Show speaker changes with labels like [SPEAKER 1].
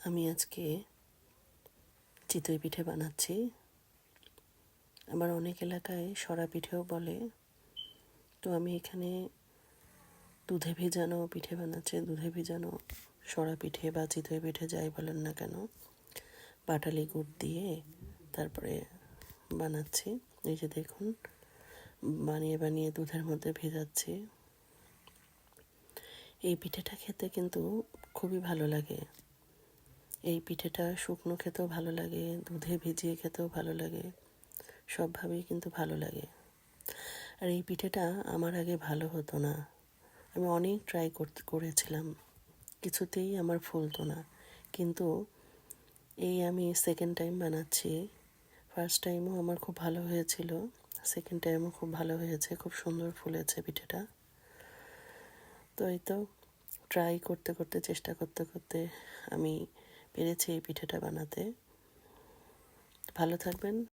[SPEAKER 1] আমি আজকে চিতই পিঠে বানাচ্ছি। আবার অনেক এলাকায় সরা পিঠেও বলে। তো আমি এখানে দুধে ভেজানো পিঠে বানাচ্ছি। দুধে ভেজানো সরা পিঠে বা চিতই পিঠে যাই বলেন না কেন, পাটালি গুড় দিয়ে তারপরে বানাচ্ছি। এই যে দেখুন, বানিয়ে বানিয়ে দুধের মধ্যে ভেজাচ্ছি। এই পিঠেটা খেতে কিন্তু খুবই ভালো লাগে। এই পিঠেটা শুকনো খেতেও ভালো লাগে, দুধে ভিজিয়ে খেতেও ভালো লাগে, সবভাবেই কিন্তু ভালো লাগে। আর এই পিঠেটা আমার আগে ভালো হতো না। আমি অনেক ট্রাই করেছিলাম, কিছুতেই আমার ফুলতো না। কিন্তু এই আমি সেকেন্ড টাইম বানাচ্ছি। ফার্স্ট টাইমও আমার খুব ভালো হয়েছিল, সেকেন্ড টাইমও খুব ভালো হয়েছে, খুব সুন্দর ফুলেছে পিঠেটা। তো এই তো ট্রাই করতে করতে, চেষ্টা করতে করতে আমি পেরেছি এই পিঠেটা বানাতে। ভালো থাকবেন।